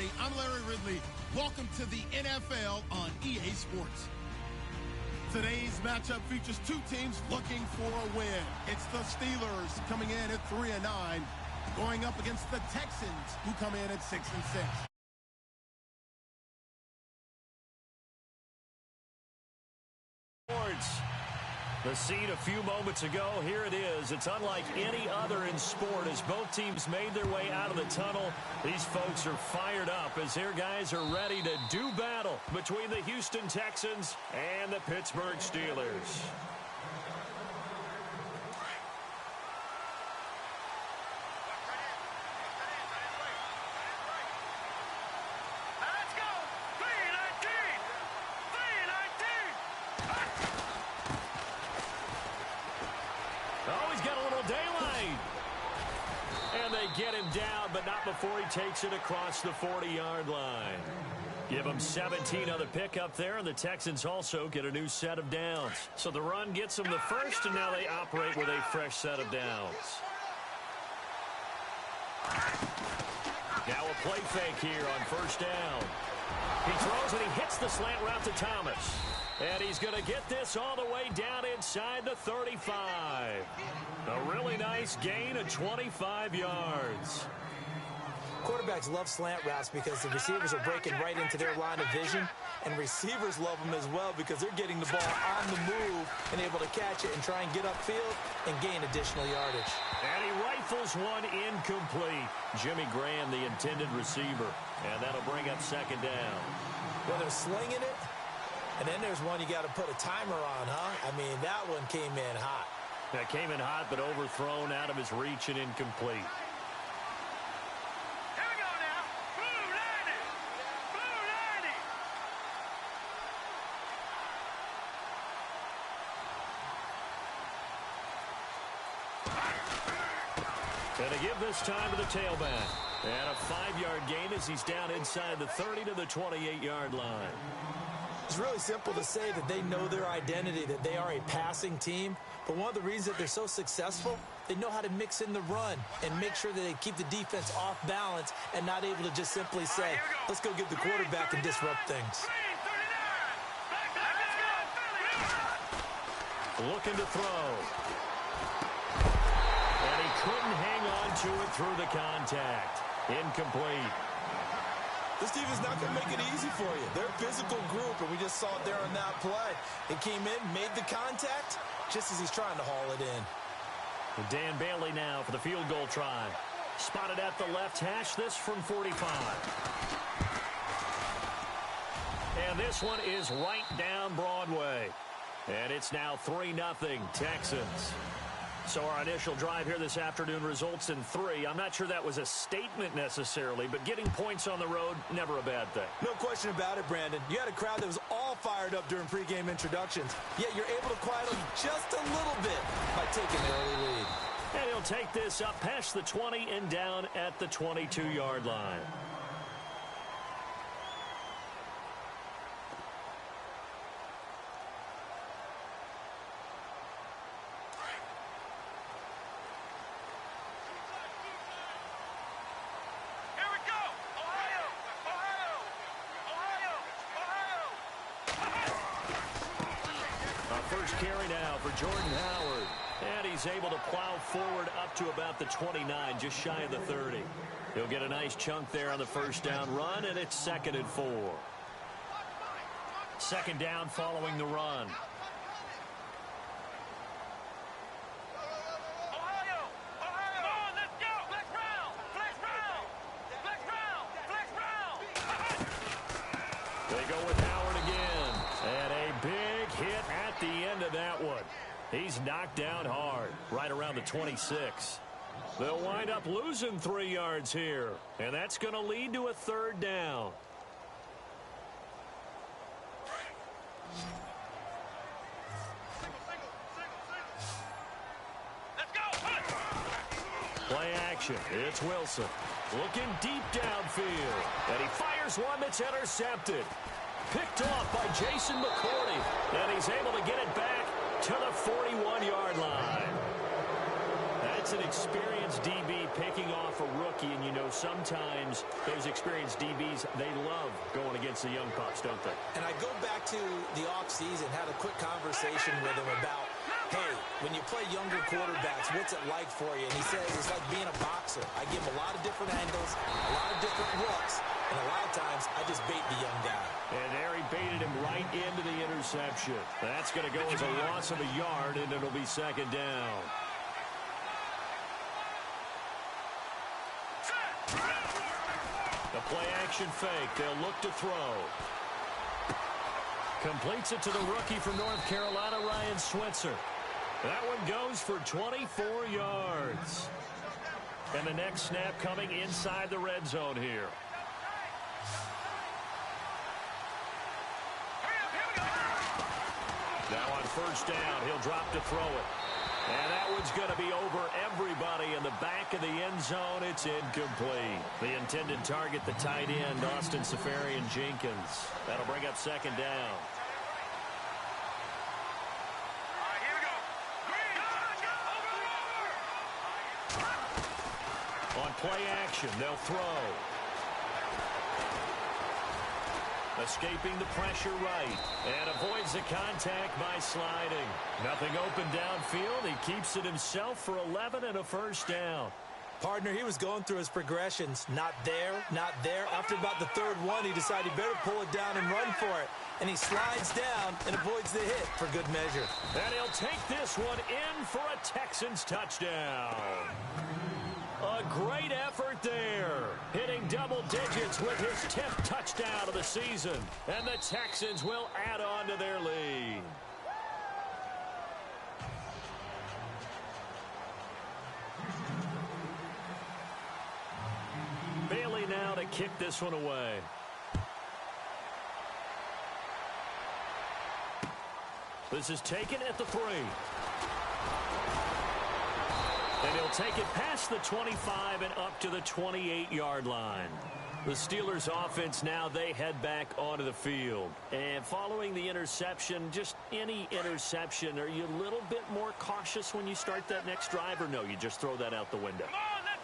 everybody. I'm Larry Ridley. Welcome to the NFL on EA Sports. Today's matchup features two teams looking for a win. It's the Steelers coming in at 3-9, going up against the Texans, who come in at 6-6. The scene a few moments ago, here it is. It's unlike any other in sport as both teams made their way out of the tunnel. These folks are fired up as their guys are ready to do battle between the Houston Texans and the Pittsburgh Steelers. Get him down, but not before he takes it across the 40-yard line. Give him 17 on the pickup there, and the Texans also get a new set of downs. So the run gets them the first, and now they operate with a fresh set of downs. Now a play fake here on first down. He throws, and he hits the slant route to Thomas. And he's going to get this all the way down inside the 35. A really nice gain of 25 yards. Quarterbacks love slant routes because the receivers are breaking right into their line of vision, and receivers love them as well because they're getting the ball on the move and able to catch it and try and get upfield and gain additional yardage. And he rifles one incomplete. Jimmy Graham, the intended receiver, and that'll bring up second down. Well, they're slinging it, and then there's one you got to put a timer on, huh? I mean, that one came in hot. That came in hot, but overthrown out of his reach and incomplete. Here we go now. Blue 90. Blue 90. And to give this time to the tailback. And a 5-yard gain as he's down inside the 30 to the 28-yard line. It's really simple to say that they know their identity, that they are a passing team. But one of the reasons that they're so successful, they know how to mix in the run and make sure that they keep the defense off balance and not able to just simply say, let's go get the quarterback and disrupt things. Looking to throw. And he couldn't hang on to it through the contact. Incomplete. This team is not going to make it easy for you. They're a physical group, and we just saw it there on that play. He came in, made the contact, just as he's trying to haul it in. And Dan Bailey now for the field goal try. Spotted at the left hash, this from 45. And this one is right down Broadway. And it's now 3-0 Texans. So our initial drive here this afternoon results in 3. I'm not sure that was a statement necessarily, but getting points on the road, never a bad thing. No question about it, Brandon. You had a crowd that was all fired up during pregame introductions, yet you're able to quiet them just a little bit by taking the early lead. And he'll take this up past the 20 and down at the 22-yard line. First carry now for Jordan Howard. And he's able to plow forward up to about the 29, just shy of the 30. He'll get a nice chunk there on the first down run, and it's 2nd and 4. Second down following the run. They go with Howard again. And a big hit at the end of that one. He's knocked down hard, right around the 26. They'll wind up losing 3 yards here. And that's going to lead to a 3rd down. Play action. It's Wilson. Looking deep downfield. And he fires one that's intercepted. Picked off by Jason McCourty. And he's able to get it back to the 41-yard line. That's That's an experienced DB picking off a rookie, and you know sometimes those experienced DBs, they love going against the young pups, don't they? And I go back to the offseason, had a quick conversation with him about, hey, when you play younger quarterbacks, what's it like for you? And he says it's like being a boxer. I give him a lot of different angles, a lot of different looks, and a lot of times I just bait the young guy. And there he baited him right into the interception. That's going to go as a loss of a yard, and it'll be second down. The play-action fake. They'll look to throw. Completes it to the rookie from North Carolina, Ryan Switzer. That one goes for 24 yards. And the next snap coming inside the red zone here. Now on first down, he'll drop to throw it. And that one's going to be over everybody in the back of the end zone. It's incomplete. The intended target, the tight end, Austin Safarian-Jenkins. That'll bring up second down. On play action, they'll throw. Escaping the pressure right. And avoids the contact by sliding. Nothing open downfield. He keeps it himself for 11 and a first down. Partner, he was going through his progressions. Not there, not there. After about the third one, he decided he better pull it down and run for it. And he slides down and avoids the hit for good measure. And he'll take this one in for a Texans touchdown. A great effort there. Hitting double digits with his 10th touchdown of the season. And the Texans will add on to their lead. Bailey now to kick this one away. This is taken at the 3. And he'll take it past the 25 and up to the 28-yard line. The Steelers offense now, they head back onto the field. And following the interception, just any interception, are you a little bit more cautious when you start that next drive, or no, you just throw that out the window?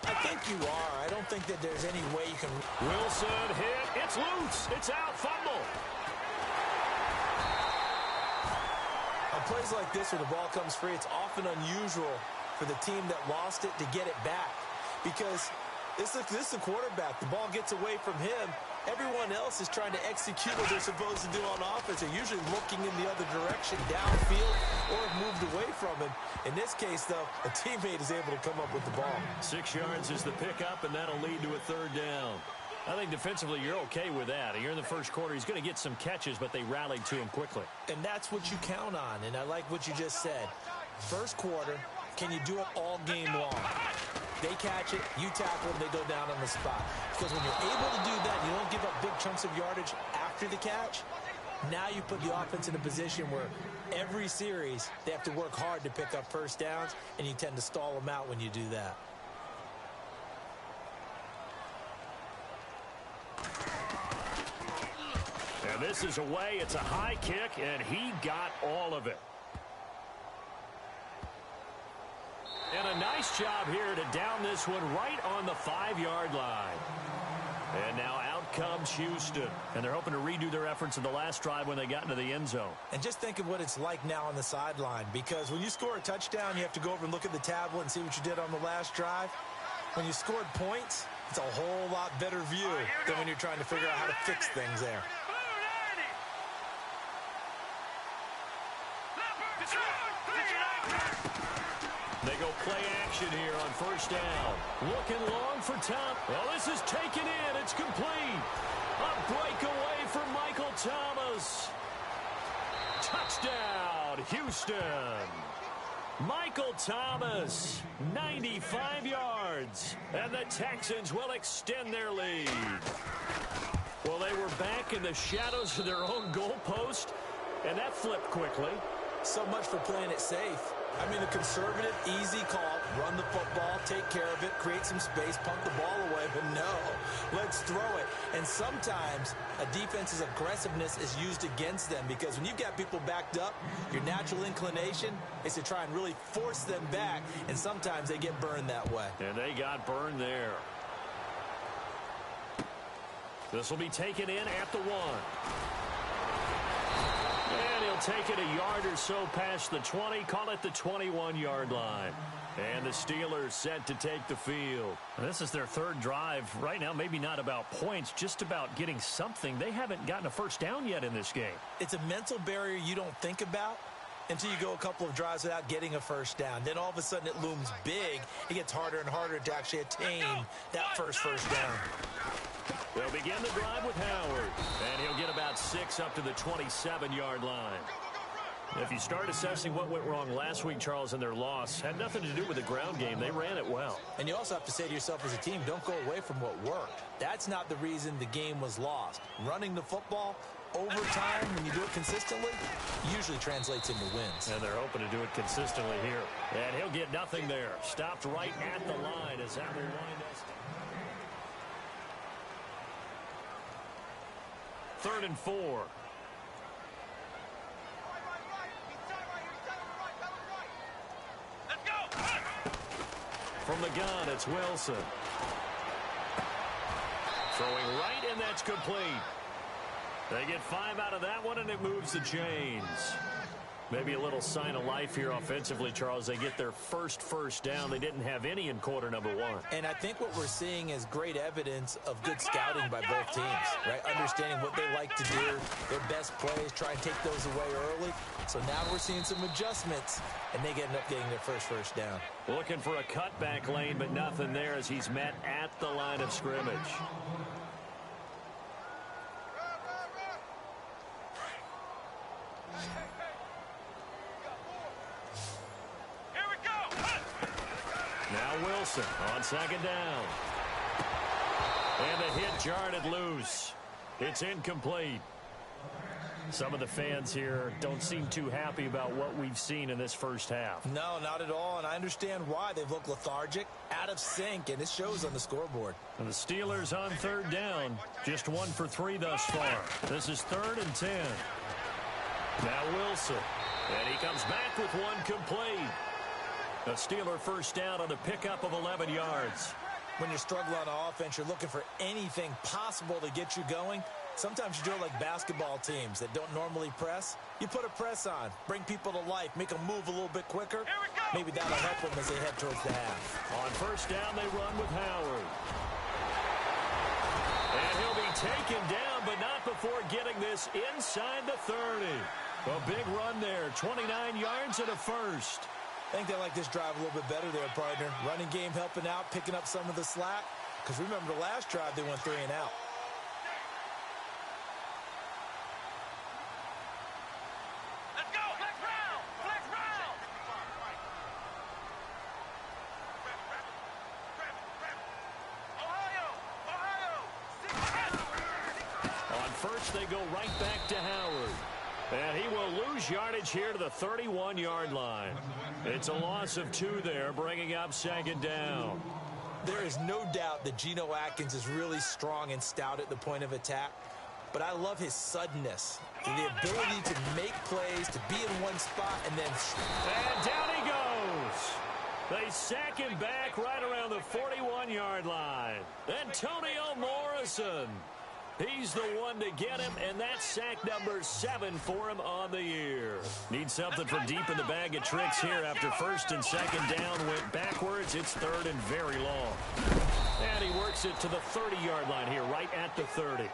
I think you are. I don't think that there's any way you can... Wilson hit. It's loose. It's out. Fumble. On plays like this where the ball comes free, it's often unusual for the team that lost it to get it back. Because this is the quarterback. The ball gets away from him. Everyone else is trying to execute what they're supposed to do on offense. They're usually looking in the other direction, downfield, or have moved away from him. In this case, though, a teammate is able to come up with the ball. 6 yards is the pickup, and that'll lead to a third down. I think defensively you're okay with that. Here in the first quarter, he's going to get some catches, but they rallied to him quickly. And that's what you count on, and I like what you just said. First quarter, can you do it all game long? They catch it, you tackle them, they go down on the spot. Because when you're able to do that, you don't give up big chunks of yardage after the catch. Now you put the offense in a position where every series they have to work hard to pick up first downs, and you tend to stall them out when you do that. And this is away. It's a high kick, and he got all of it. And a nice job here to down this one right on the 5-yard line. And now out comes Houston. And they're hoping to redo their efforts in the last drive when they got into the end zone. And just think of what it's like now on the sideline. Because when you score a touchdown, you have to go over and look at the tablet and see what you did on the last drive. When you scored points, it's a whole lot better view than when you're trying to figure out how to fix things there. They go play action here on first down. Looking long for Tom. Well, this is taken in. It's complete. A breakaway for Michael Thomas. Touchdown, Houston. Michael Thomas, 95 yards. And the Texans will extend their lead. Well, they were back in the shadows of their own goalpost, and that flipped quickly. So much for playing it safe. I mean, the conservative, easy call, run the football, take care of it, create some space, pump the ball away, but no, let's throw it. And sometimes a defense's aggressiveness is used against them because when you've got people backed up, your natural inclination is to try and really force them back, and sometimes they get burned that way. And they got burned there. This will be taken in at the 1. And he'll take it a yard or so past the 20, call it the 21-yard line. And the Steelers set to take the field. This is their third drive. Right now, maybe not about points, just about getting something. They haven't gotten a first down yet in this game. It's a mental barrier you don't think about until you go a couple of drives without getting a first down. Then all of a sudden it looms big. It gets harder and harder to actually attain that first down. They'll begin the drive with Howard. And he'll get about 6 up to the 27-yard line. If you start assessing what went wrong last week, Charles, in their loss, had nothing to do with the ground game. They ran it well. And you also have to say to yourself as a team, don't go away from what worked. That's not the reason the game was lost. Running the football over time, when you do it consistently, usually translates into wins. And they're hoping to do it consistently here. And he'll get nothing there. Stopped right at the line as that will wind us. 3rd and 4. From the gun, it's Wilson. Throwing right, and that's complete. They get 5 out of that one, and it moves the chains. Maybe a little sign of life here offensively, Charles. They get their first down. They didn't have any in quarter number 1. And I think what we're seeing is great evidence of good scouting by both teams, right? Understanding what they like to do, their best plays, try and take those away early. So now we're seeing some adjustments, and they end up getting their first down. Looking for a cutback lane, but nothing there as he's met at the line of scrimmage. Now Wilson on 2nd down. And the hit jarred it loose. It's incomplete. Some of the fans here don't seem too happy about what we've seen in this first half. No, not at all, and I understand why. They've looked lethargic, out of sync, and it shows on the scoreboard. And the Steelers on 3rd down, just 1 for 3 thus far. This is 3rd and 10. Now Wilson, and he comes back with one complete. A Steeler first down on the pickup of 11 yards. When you're struggling on offense, you're looking for anything possible to get you going. Sometimes you do it like basketball teams that don't normally press. You put a press on, bring people to life, make them move a little bit quicker. Maybe that'll help them as they head towards the half. On first down, they run with Howard. And he'll be taken down, but not before getting this inside the 30. A big run there, 29 yards and a first. I think they like this drive a little bit better there, partner. Running game helping out, picking up some of the slack. Because remember, the last drive, they went 3 and out. Let's go! Flex round! Flex round! Ohio! On first, they go right back to Howard. And he will lose yardage here to the 31-yard line. It's a loss of 2 there, bringing up 2nd down. There is no doubt that Geno Atkins is really strong and stout at the point of attack. But I love his suddenness, the ability to make plays, to be in one spot, and then... And down he goes. They sack him back right around the 41-yard line. Antonio Morrison. He's the one to get him, and that's sack number 7 for him on the year. Need something from deep in the bag of tricks here after first and second down went backwards. It's 3rd and very long. And he works it to the 30-yard line here, right at the 30.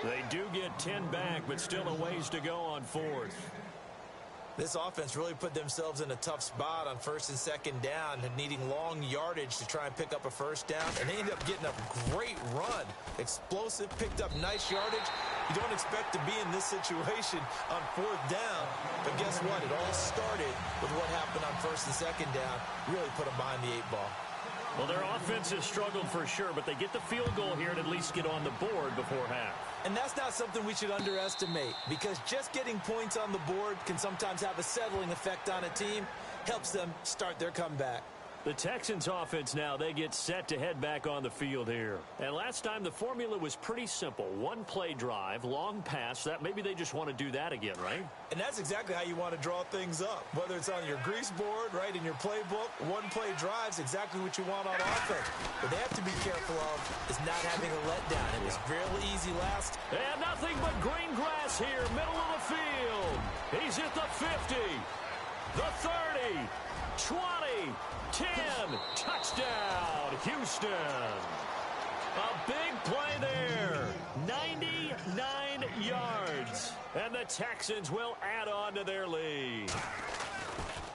They do get 10 back, but still a ways to go on 4th. This offense really put themselves in a tough spot on first and second down, needing long yardage to try and pick up a first down, and they ended up getting a great run. Explosive, picked up nice yardage. You don't expect to be in this situation on 4th down, but guess what? It all started with what happened on first and second down. Really put them behind the 8 ball. Well, their offense has struggled for sure, but they get the field goal here and at least get on the board before half. And that's not something we should underestimate, because just getting points on the board can sometimes have a settling effect on a team. helps them start their comeback. The Texans offense now, they get set to head back on the field here. And last time the formula was pretty simple. One play drive, long pass. That maybe they just want to do that again, right? And that's exactly how you want to draw things up. Whether it's on your grease board, right, in your playbook, one play drive's exactly what you want on offense. What they have to be careful of is not having a letdown. It was fairly easy last. And nothing but green grass here, middle of the field. He's at the 50, the 30, 20, 10, touchdown, Houston. A big play there, 99 yards. And the Texans will add on to their lead.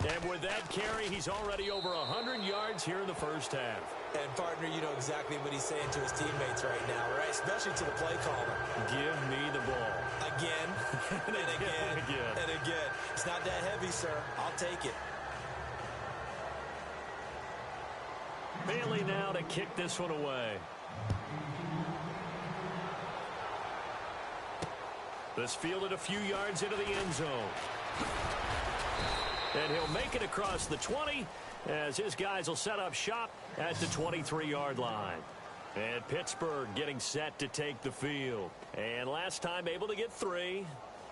And with that carry, he's already over 100 yards here in the first half. And, partner, you know exactly what he's saying to his teammates right now, right? Especially to the play caller. Give me the ball. Again, and again, and again. It's not that heavy, sir. I'll take it. Bailey now to kick this one away. This fielded a few yards into the end zone. And he'll make it across the 20 as his guys will set up shop at the 23-yard line. And Pittsburgh getting set to take the field. And last time able to get 3.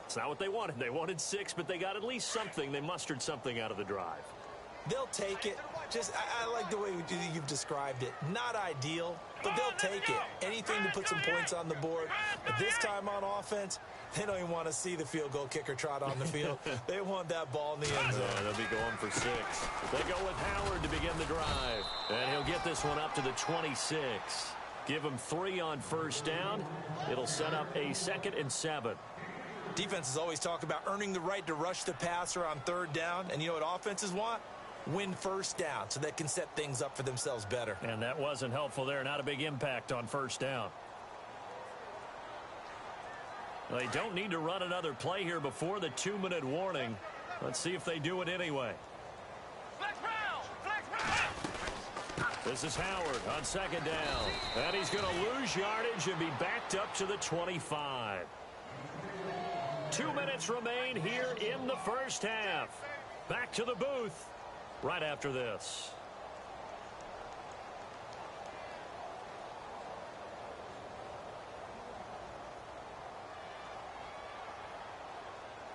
It's not what they wanted. They wanted 6, but they got at least something. They mustered something out of the drive. They'll take it. I like the way you've described it. Not ideal, but they'll take it. Anything to put some points on the board. But this time on offense, they don't even want to see the field goal kicker trot on the field. They want that ball in the end zone. They'll be going for 6. They go with Howard to begin the drive. And he'll get this one up to the 26. Give him 3 on first down. It'll set up a 2nd and 7. Defenses always talk about earning the right to rush the passer on 3rd down. And you know what offenses want? Win first down so they can set things up for themselves better. And that wasn't helpful there. Not a big impact on first down. They don't need to run another play here before the 2-minute warning. Let's see if they do it anyway. This is Howard on 2nd down. And he's going to lose yardage and be backed up to the 25. 2 minutes remain here in the first half. Back to the booth right after this.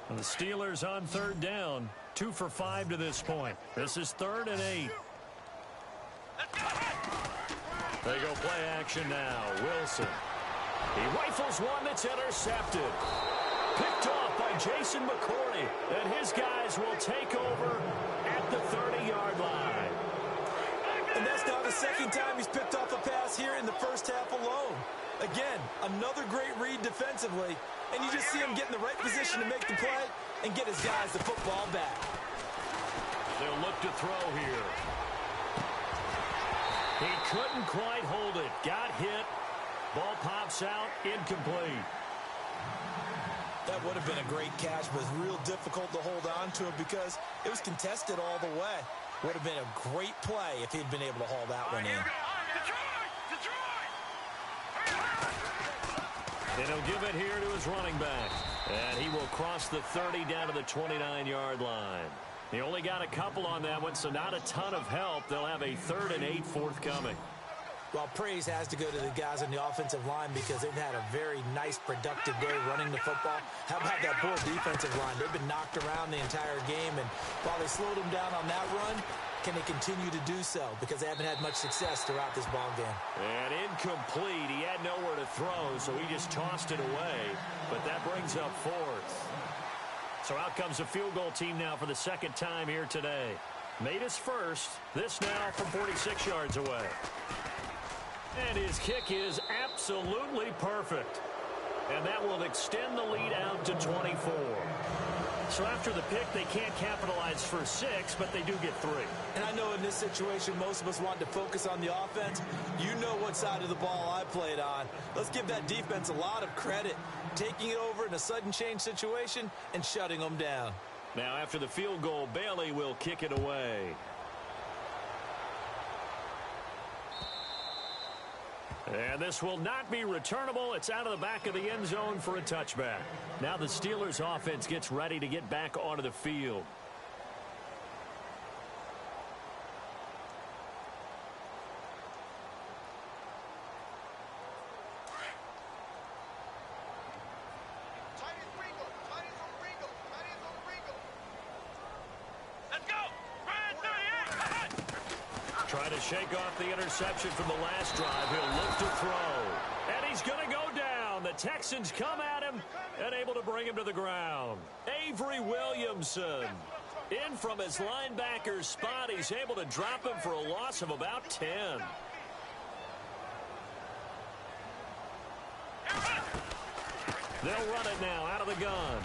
And the Steelers on 3rd down. 2 for 5 to this point. This is 3rd and 8. They go play action now. Wilson. He rifles one that's intercepted. Picked off by Jason McCourty. And his guys will take over at the 30-yard line. And that's now the 2nd time he's picked off a pass here in the first half alone. Again, another great read defensively. And you just see him get in the right position to make the play and get his guys the football back. They'll look to throw here. He couldn't quite hold it. Got hit. Ball pops out. Incomplete. That would have been a great catch, but it's real difficult to hold on to it because it was contested all the way. Would have been a great play if he'd been able to haul that one in. And he'll give it here to his running back. And he will cross the 30 down to the 29-yard line. He only got a couple on that one, so not a ton of help. They'll have a 3rd and 8 forthcoming. Well, praise has to go to the guys on the offensive line because they've had a very nice, productive day running the football. How about that poor defensive line? They've been knocked around the entire game, and while they slowed them down on that run, can they continue to do so? Because they haven't had much success throughout this ball game. And incomplete. He had nowhere to throw, so he just tossed it away. But that brings up 4th. So out comes the field goal team now for the 2nd time here today. Made his first. This now from 46 yards away. And his kick is absolutely perfect. And that will extend the lead out to 24. So after the pick, they can't capitalize for 6, but they do get 3. And I know in this situation, most of us want to focus on the offense. You know what side of the ball I played on. Let's give that defense a lot of credit. Taking it over in a sudden change situation and shutting them down. Now after the field goal, Bailey will kick it away. And this will not be returnable. It's out of the back of the end zone for a touchback. Now the Steelers offense gets ready to get back onto the field. Trying to shake off the interception from the last drive. He'll look to throw. And he's going to go down. The Texans come at him and able to bring him to the ground. Avery Williamson in from his linebacker's spot. He's able to drop him for a loss of about 10. They'll run it now out of the gun.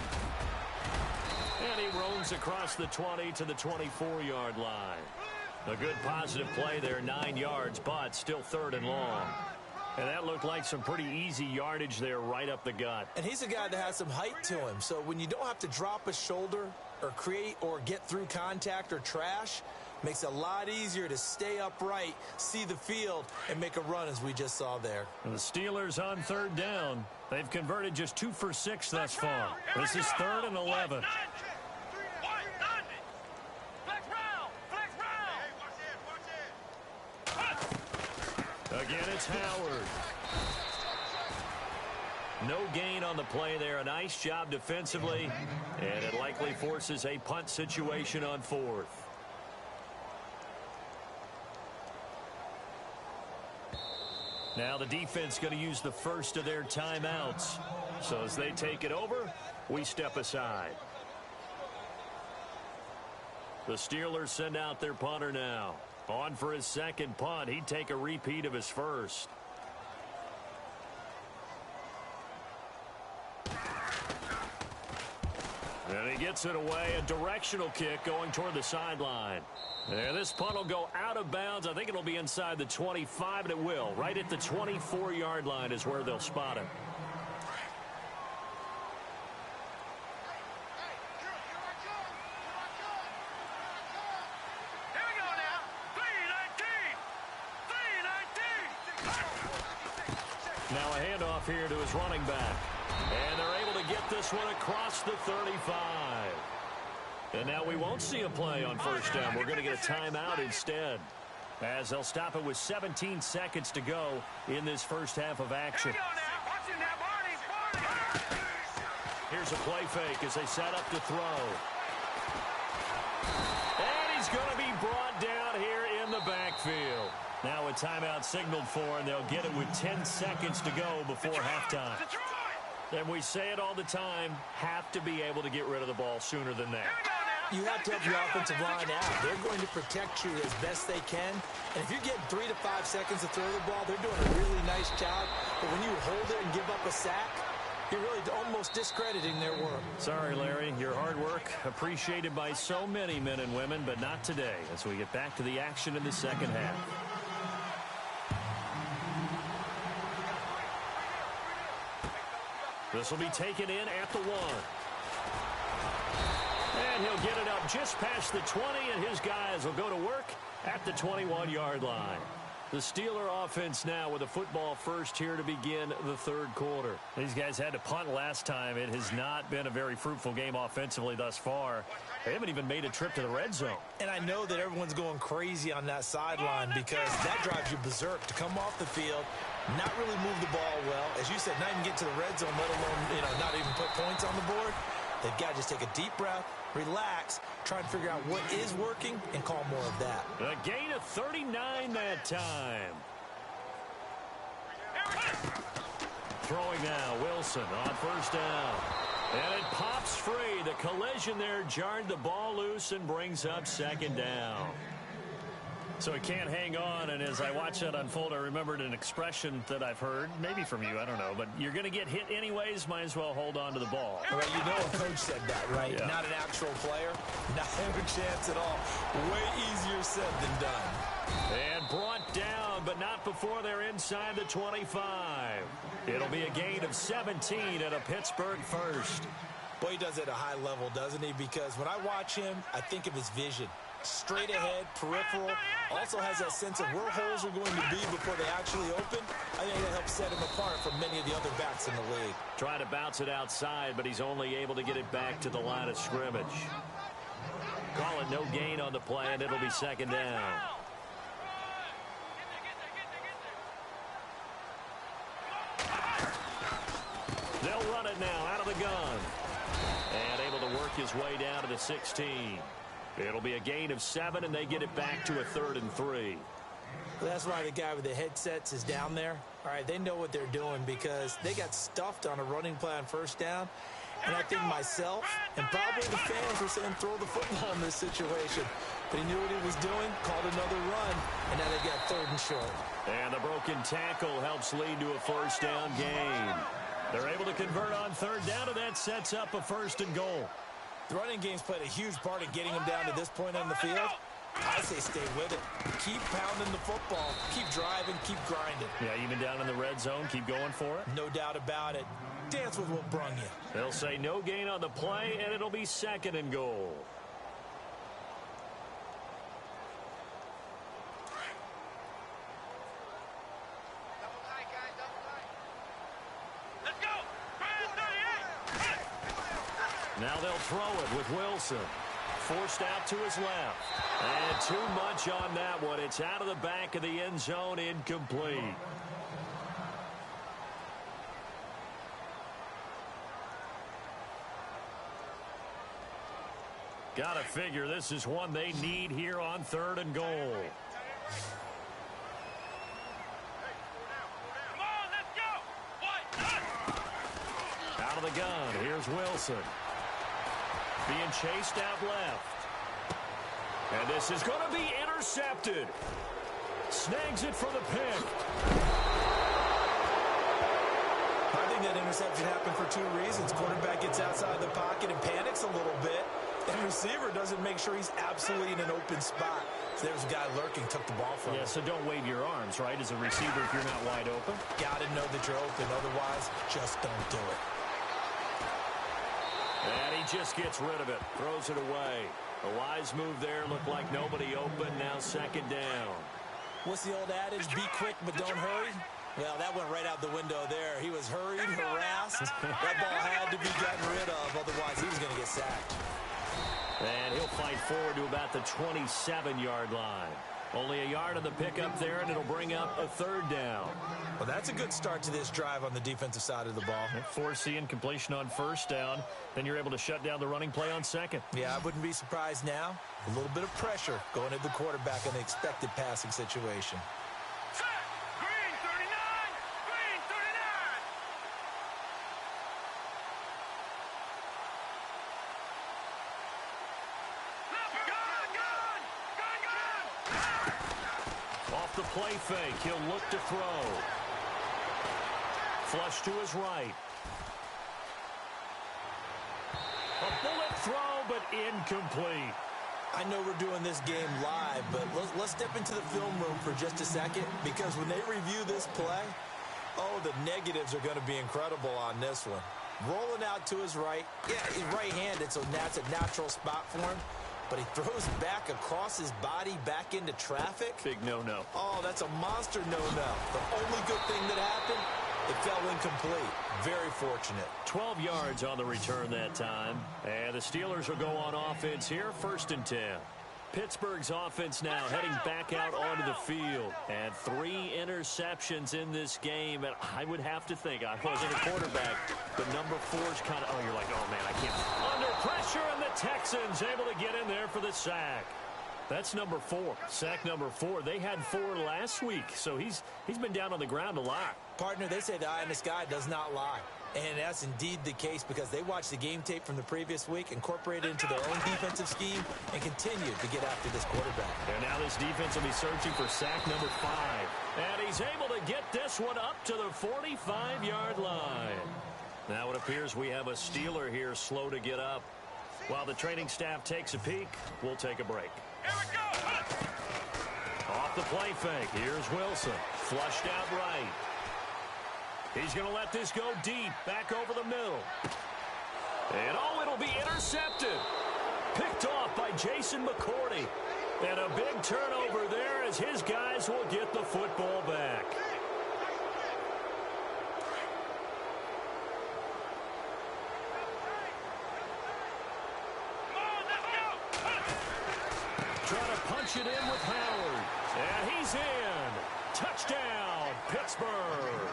And he roams across the 20 to the 24-yard line. A good positive play there, 9 yards, but still 3rd and long. And that looked like some pretty easy yardage there right up the gut. And he's a guy that has some height to him. So when you don't have to drop a shoulder or create or get through contact or trash, makes it a lot easier to stay upright, see the field, and make a run as we just saw there. And the Steelers on 3rd down. They've converted just 2 for 6 thus far. This is 3rd and 11. Again, it's Howard. No gain on the play there. A nice job defensively, and it likely forces a punt situation on 4th. Now the defense going to use the first of their timeouts. So as they take it over, we step aside. The Steelers send out their punter now. On for his second punt. He'd take a repeat of his first. And he gets it away. A directional kick going toward the sideline. And this punt will go out of bounds. I think it'll be inside the 25, and it will. Right at the 24-yard line is where they'll spot him. Now a handoff here to his running back. And they're able to get this one across the 35. And now we won't see a play on 1st down. We're going to get a timeout instead, as they'll stop it with 17 seconds to go in this first half of action. Here's a play fake as they set up to throw. And he's going to be brought down here in the backfield. Now a timeout signaled for, and they'll get it with 10 seconds to go before halftime. And we say it all the time, have to be able to get rid of the ball sooner than that. You have to help your offensive line out. They're going to protect you as best they can. And if you get 3 to 5 seconds to throw the ball, they're doing a really nice job. But when you hold it and give up a sack, you're really almost discrediting their work. Sorry, Larry. Your hard work appreciated by so many men and women, but not today as we get back to the action in the second half. This will be taken in at the 1. And he'll get it up just past the 20, and his guys will go to work at the 21-yard line. The Steeler offense now with a football first here to begin the 3rd quarter. These guys had to punt last time. It has not been a very fruitful game offensively thus far. They haven't even made a trip to the red zone. And I know that everyone's going crazy on that sideline because that drives you berserk to come off the field, not really move the ball well. As you said, not even get to the red zone, let alone, not even put points on the board. They've got to just take a deep breath, relax, try and figure out what is working, and call more of that. A gain of 39 that time. Throwing now, Wilson on 1st down. And it pops free. The collision there jarred the ball loose and brings up 2nd down. So he can't hang on, and as I watch that unfold, I remembered an expression that I've heard, maybe from you, I don't know, but you're going to get hit anyways, might as well hold on to the ball. Well, you know a coach said that, right? Yeah. Not an actual player. Not a chance at all. Way easier said than done. And brought down, but not before they're inside the 25. It'll be a gain of 17 at a Pittsburgh first. Boy, he does it at a high level, doesn't he? Because when I watch him, I think of his vision. Straight ahead, peripheral, also has that sense of where holes are going to be before they actually open. I think that helps set him apart from many of the other backs in the league. Trying to bounce it outside, but he's only able to get it back to the line of scrimmage. Call it no gain on the play, and it'll be 2nd down. They'll run it now out of the gun. And able to work his way down to the 16. It'll be a gain of 7, and they get it back to a 3rd and 3. Well, that's why the guy with the headsets is down there. All right, they know what they're doing because they got stuffed on a running play on 1st down. And I think myself and probably the fans were saying throw the football in this situation. But he knew what he was doing, called another run, and now they've got 3rd and short. And the broken tackle helps lead to a 1st down gain. They're able to convert on 3rd down, and that sets up a 1st and goal. The running game's played a huge part in getting them down to this point on the field. I say stay with it. Keep pounding the football. Keep driving. Keep grinding. Yeah, even down in the red zone, keep going for it. No doubt about it. Dance with what brung you. They'll say no gain on the play, and it'll be 2nd and goal. Let's go. Now they'll throw it with Wilson. Forced out to his left. And too much on that one. It's out of the back of the end zone, incomplete. Gotta figure this is one they need here on 3rd and goal. Come on, let's go. Out of the gun, here's Wilson. Being chased out left. And this is going to be intercepted. Snags it for the pick. I think that interception happened for 2 reasons. Quarterback gets outside the pocket and panics a little bit. And receiver doesn't make sure he's absolutely in an open spot. So there's a guy lurking, took the ball from him. Yeah, so don't wave your arms, right, as a receiver if you're not wide open. Got to know that you're open. Otherwise, just don't do it. And he just gets rid of it. Throws it away. A wise move there. Looked like nobody open. Now 2nd down. What's the old adage? Be quick, but don't hurry. Well, that went right out the window there. He was hurried, harassed. That ball had to be gotten rid of. Otherwise, he was going to get sacked. And he'll fight forward to about the 27-yard line. Only a yard on the pickup there, and it'll bring up a 3rd down. Well, that's a good start to this drive on the defensive side of the ball. Force the incompletion on 1st down. Then you're able to shut down the running play on 2nd. Yeah, I wouldn't be surprised now. A little bit of pressure going at the quarterback in the expected passing situation. Green 39. Green 39. Off the play fake, he'll look to throw. Flush to his right. A bullet throw, but incomplete. I know we're doing this game live, but let's step into the film room for just a second, because when they review this play, oh, the negatives are going to be incredible on this one. Rolling out to his right. Yeah, he's right-handed, so that's a natural spot for him. But he throws back across his body back into traffic. Big no-no. Oh, that's a monster no-no. The only good thing that happened, it fell incomplete. Very fortunate. 12 yards on the return that time. And the Steelers will go on offense here, 1st and 10. Pittsburgh's offense now heading back out onto the field. And 3 interceptions in this game. And I would have to think, I wasn't a quarterback, but number 4's kind of, oh, you're like, oh, man, I can't. Under pressure, and the Texans able to get in there for the sack. That's number 4. Sack number 4. They had 4 last week, so he's been down on the ground a lot. Partner, they say the eye in the sky does not lie. And that's indeed the case because they watched the game tape from the previous week, incorporated it into their own defensive scheme, and continued to get after this quarterback. And now this defense will be searching for sack number 5. And he's able to get this one up to the 45-yard line. Now it appears we have a Steeler here slow to get up. While the training staff takes a peek, we'll take a break. Here we go. Off the play fake. Here's Wilson. Flushed out right. He's going to let this go deep. Back over the middle. And oh, it'll be intercepted. Picked off by Jason McCourty. And a big turnover there as his guys will get the football back. Trying to punch it in with Howard. And he's in. Touchdown, Pittsburgh.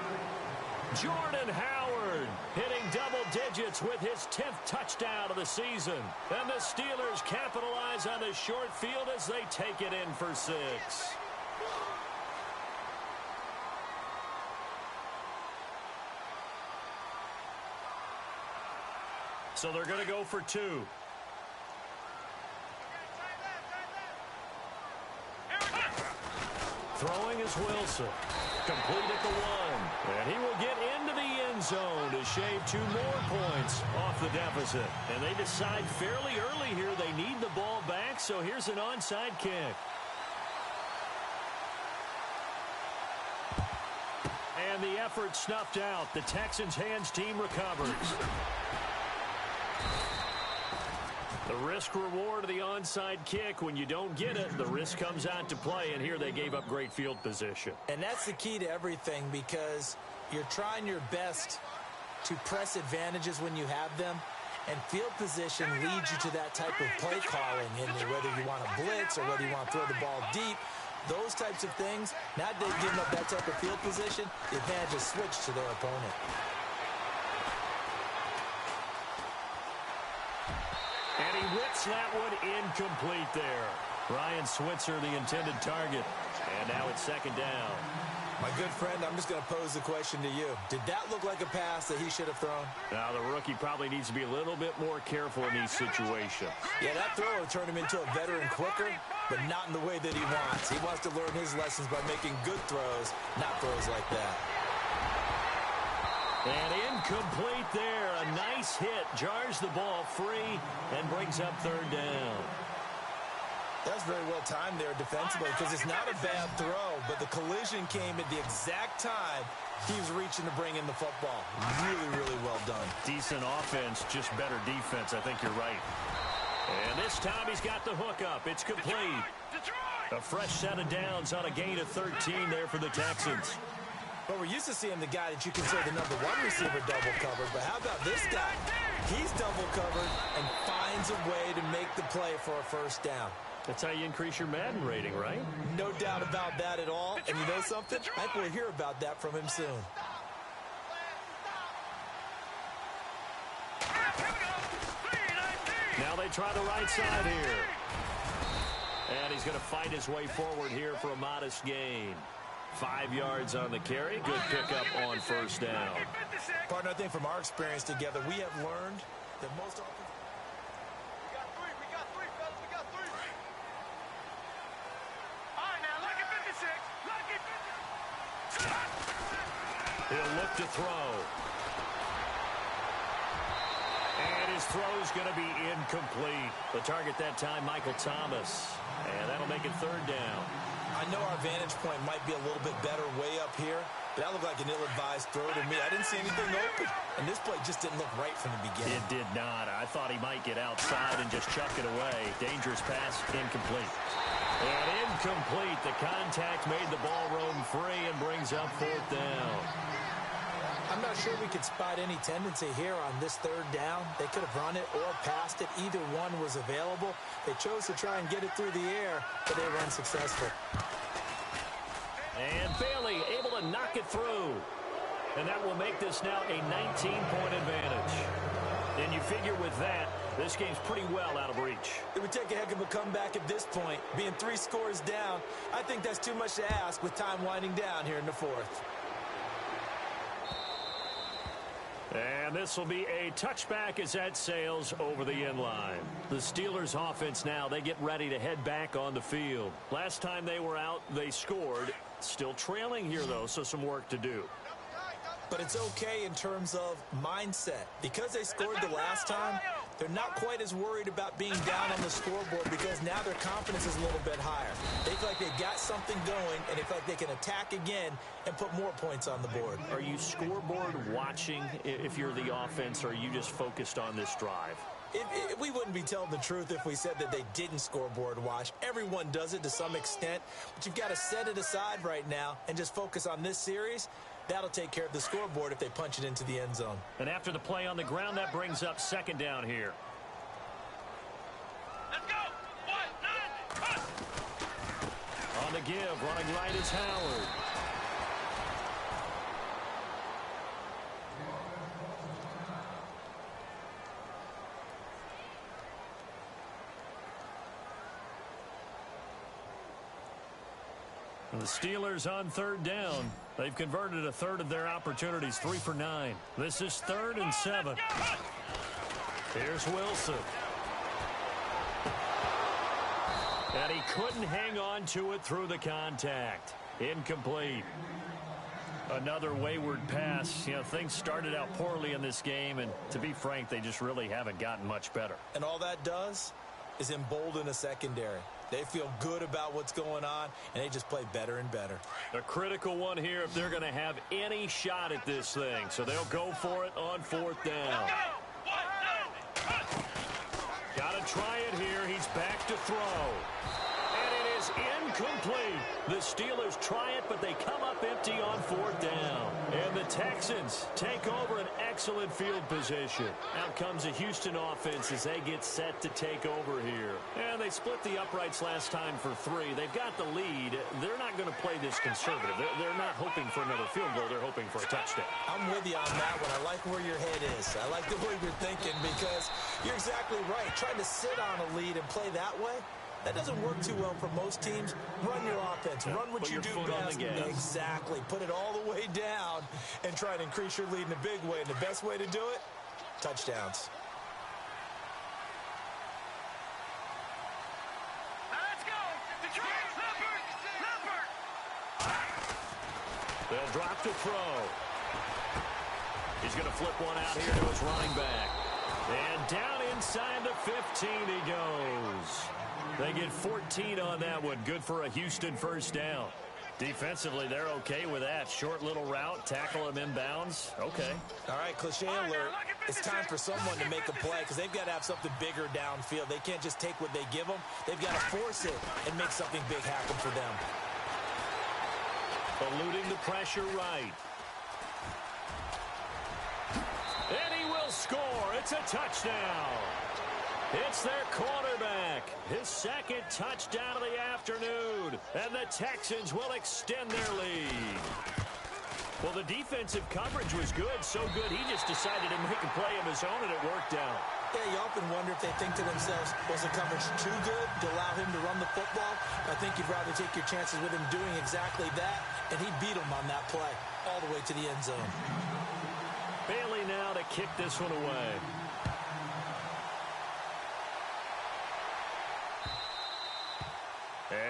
Jordan Howard hitting double digits with his 10th touchdown of the season. And the Steelers capitalize on the short field as they take it in for 6. So they're going to go for 2. Throwing is Wilson. Complete at the 1. And he will get into the end zone to shave 2 more points off the deficit. And they decide fairly early here they need the ball back, so here's an onside kick. And the effort snuffed out. The Texans' hands team recovers. The risk-reward of the onside kick, when you don't get it, the risk comes out to play, and here they gave up great field position. And that's the key to everything, because you're trying your best to press advantages when you have them, and field position leads you to that type of play calling, and whether you want to blitz or whether you want to throw the ball deep, those types of things, now that they've given up that type of field position, the advantage is switched to their opponent. And he whips that one incomplete there. Ryan Switzer, the intended target. And now it's 2nd down. My good friend, I'm just going to pose the question to you. Did that look like a pass that he should have thrown? Now, the rookie probably needs to be a little bit more careful in these situations. Yeah, that throw will turn him into a veteran quicker, but not in the way that he wants. He wants to learn his lessons by making good throws, not throws like that. And incomplete there. A nice hit. Jars the ball free and brings up 3rd down. That was very well timed there defensively, because it's not a bad throw, but the collision came at the exact time he was reaching to bring in the football. Really, really well done. Decent offense, just better defense. I think you're right. And this time he's got the hook up. It's complete. A fresh set of downs on a gain of 13 there for the Texans. But we're used to seeing the guy that you consider the number 1 receiver double covered. But how about this guy? He's double covered and finds a way to make the play for a 1st down. That's how you increase your Madden rating, right? No doubt about that at all. And you know something? I think we'll hear about that from him soon. Now they try the right side here. And he's going to fight his way forward here for a modest gain. 5 yards on the carry. Good pickup on 1st down. Partner, I think from our experience together, we have learned that most often... We got three, fellas. We got 3. All right, now, lucky 56. Lucky 56. He'll look to throw. And his throw's going to be incomplete. The target that time, Michael Thomas. And that'll make it 3rd down. I know our vantage point might be a little bit better way up here, but that looked like an ill-advised throw to me. I didn't see anything open, and this play just didn't look right from the beginning. It did not. I thought he might get outside and just chuck it away. Dangerous pass, incomplete. And incomplete. The contact made the ball roam free and brings up 4th down. I'm not sure we could spot any tendency here on this 3rd down. They could have run it or passed it. Either one was available. They chose to try and get it through the air, but they were unsuccessful. And Bailey able to knock it through. And that will make this now a 19-point advantage. And you figure with that, this game's pretty well out of reach. It would take a heck of a comeback at this point. Being 3 scores down, I think that's too much to ask with time winding down here in the 4th. And this will be a touchback as that sails over the end line. The Steelers offense now, they get ready to head back on the field. Last time they were out, they scored. Still trailing here, though, so some work to do. But it's okay in terms of mindset. Because they scored the last time, they're not quite as worried about being down on the scoreboard, because now their confidence is a little bit higher. They feel like they've got something going, and they feel like they can attack again and put more points on the board. Are you scoreboard watching if you're the offense, or are you just focused on this drive? We wouldn't be telling the truth if we said that they didn't scoreboard watch. Everyone does it to some extent, but you've got to set it aside right now and just focus on this series. That'll take care of the scoreboard if they punch it into the end zone. And after the play on the ground, that brings up 2nd down here. Let's go. 1, 9, 1. On the give, running right is Howard. And the Steelers on third down. They've converted a third of their opportunities, 3 for 9. This is 3rd and 7. Here's Wilson. And he couldn't hang on to it through the contact. Incomplete. Another wayward pass. You know, things started out poorly in this game, and to be frank, they just really haven't gotten much better. And all that does is embolden a secondary. They feel good about what's going on, and they just play better and better. A critical one here if they're going to have any shot at this thing. So they'll go for it on 4th down. Got to try it here. He's back to throw. And it is incomplete. The Steelers try it, but they come up empty on 4th down. And the Texans take over an excellent field position. Out comes the Houston offense as they get set to take over here. And they split the uprights last time for 3. They've got the lead. They're not going to play this conservative. They're not hoping for another field goal. They're hoping for a touchdown. I'm with you on that one. I like where your head is. I like the way you're thinking because you're exactly right. Trying to sit on a lead and play that way, that doesn't work too well for most teams. Run your offense. Run what you do best. Exactly. Put it all the way down and try to increase your lead in a big way. And the best way to do it, touchdowns. Let's go. Detroit, Leopard. They'll drop to throw. He's going to flip one out here to his running back. And down inside the 15 he goes. They get 14 on that one. Good for a Houston first down. Defensively, they're okay with that. Short little route, tackle him inbounds. Okay. All right, cliche alert. It's time for someone to make a play because they've got to have something bigger downfield. They can't just take what they give them. They've got to force it and make something big happen for them. Eluding the pressure right. And he will score. It's a touchdown. It's their quarterback. His 2nd touchdown of the afternoon. And the Texans will extend their lead. Well, the defensive coverage was good. So good, he just decided to make a play of his own, and it worked out. Yeah, you often wonder if they think to themselves, was the coverage too good to allow him to run the football? I think you'd rather take your chances with him doing exactly that, and he beat him on that play all the way to the end zone. Bailey now to kick this one away.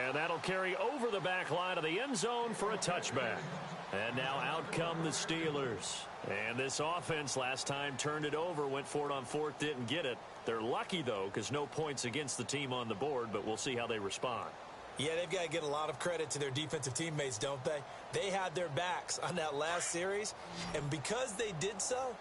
And that'll carry over the back line of the end zone for a touchback. And now out come the Steelers. And this offense last time turned it over, went for it on 4th, didn't get it. They're lucky, though, because no points against the team on the board, but we'll see how they respond. Yeah, they've got to get a lot of credit to their defensive teammates, don't they? They had their backs on that last series, and because they did so,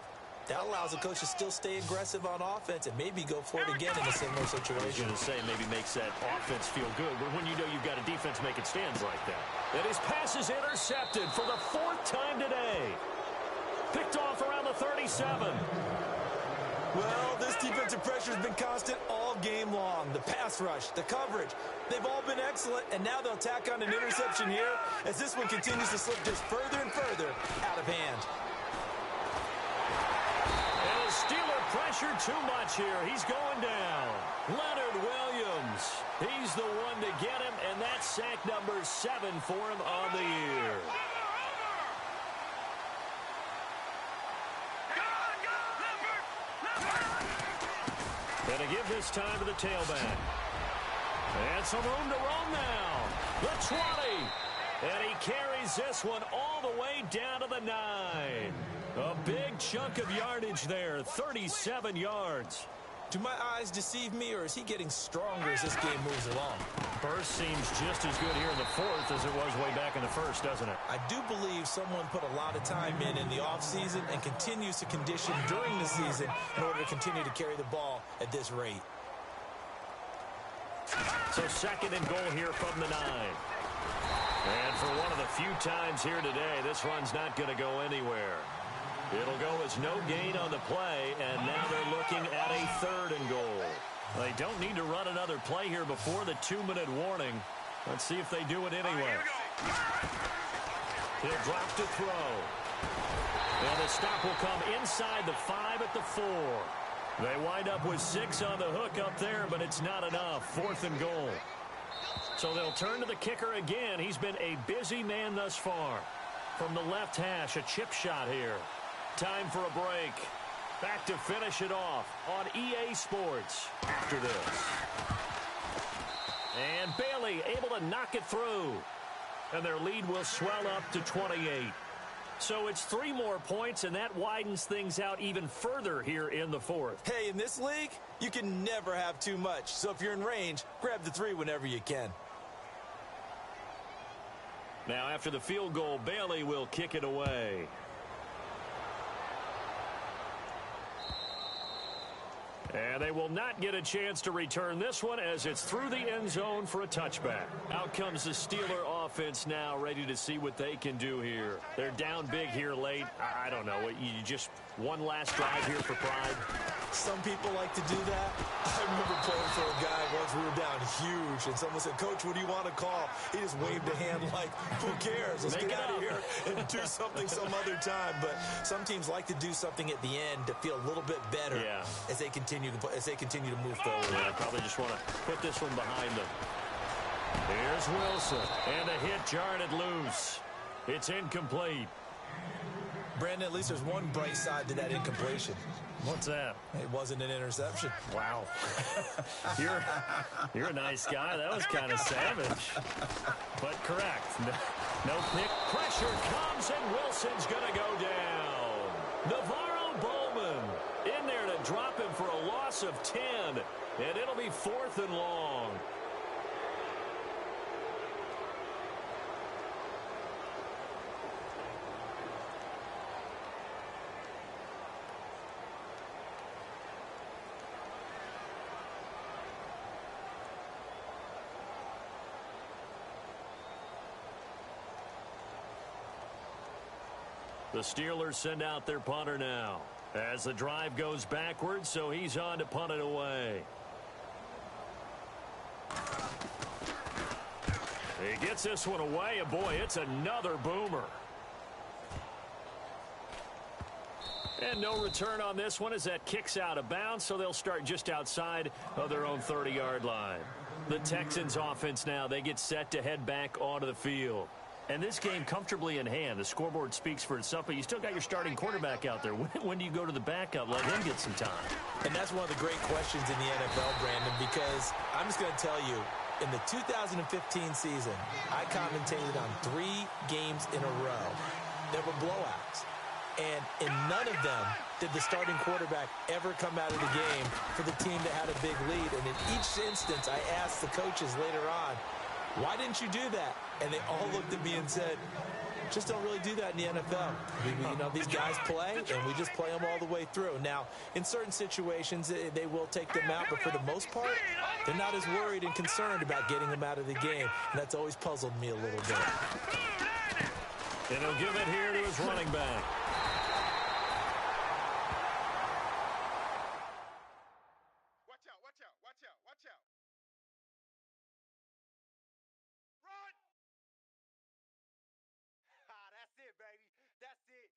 that allows the coach to still stay aggressive on offense and maybe go for it again in a similar situation. I was going to say maybe makes that offense feel good, but when you know you've got a defense making stands like that. And his pass is intercepted for the 4th time today. Picked off around the 37. Well, this defensive pressure has been constant all game long. The pass rush, the coverage, they've all been excellent, and now they'll tack on an interception here as this one continues to slip just further and further out of hand. And the Steeler pressure too much here. He's going down. Leonard Williams. He's the one to get him, and that's sack number 7 for him on the year. Going to give this time to the tailback. And some room to roam now. The 20. And he carries this one all the way down to the 9. A big chunk of yardage there, 37 yards. Do my eyes deceive me, or is he getting stronger as this game moves along? Burst seems just as good here in the 4th as it was way back in the 1st, doesn't it? I do believe someone put a lot of time in the offseason and continues to condition during the season in order to continue to carry the ball at this rate. So 2nd and goal here from the 9. And for one of the few times here today, this run's not going to go anywhere. It'll go as no gain on the play, and now they're looking at a 3rd and goal. They don't need to run another play here before the 2-minute warning. Let's see if they do it anyway. He'll drop to throw. And the stop will come inside the 5 at the 4. They wind up with 6 on the hook up there, but it's not enough. 4th and goal. So they'll turn to the kicker again. He's been a busy man thus far. From the left hash, a chip shot here. Time for a break. Back to finish it off on EA Sports after this. And Bailey able to knock it through. And their lead will swell up to 28. So it's 3 more points, and that widens things out even further here in the fourth. Hey, in this league, you can never have too much. So if you're in range, grab the 3 whenever you can. Now, after the field goal, Bailey will kick it away. And they will not get a chance to return this one as it's through the end zone for a touchback. Out comes the Steeler offense now, ready to see what they can do here. They're down big here late. I don't know. You just one last drive here for pride. Some people like to do that. I remember playing for a guy once. We were down huge, and someone said, "Coach, what do you want to call?" He just waved a hand like, "Who cares? Let's get out of here and do something some other time." But some teams like to do something at the end to feel a little bit better as they continue to move forward. Yeah, probably just want to put this one behind them. Here's Wilson, and a hit jarred it loose. It's incomplete. Brandon, at least there's one bright side to that incompletion. What's that? It wasn't an interception. Wow. You're a nice guy. That was kind of savage. But correct. No pick. Pressure comes, and Wilson's going to go down. Navarro Bowman in there to drop him for a loss of 10. And it'll be 4th and long. The Steelers send out their punter now as the drive goes backwards, so he's on to punt it away. He gets this one away, and boy, it's another boomer. And no return on this one as that kicks out of bounds, so they'll start just outside of their own 30-yard line. The Texans offense now, they get set to head back onto the field. And this game comfortably in hand. The scoreboard speaks for itself, but you still got your starting quarterback out there. When do you go to the backup? Let him get some time. And that's one of the great questions in the NFL, Brandon, because I'm just going to tell you, in the 2015 season, I commentated on 3 games in a row that were blowouts. And in none of them did the starting quarterback ever come out of the game for the team that had a big lead. And in each instance, I asked the coaches later on, why didn't you do that? And they all looked at me and said, just don't really do that in the NFL. These guys play, and we just play them all the way through. Now, in certain situations, they will take them out, but for the most part, they're not as worried and concerned about getting them out of the game. And that's always puzzled me a little bit. And he'll give it here to his running back. Watch out, watch out, watch out, watch out. Run! That's it, baby. That's it.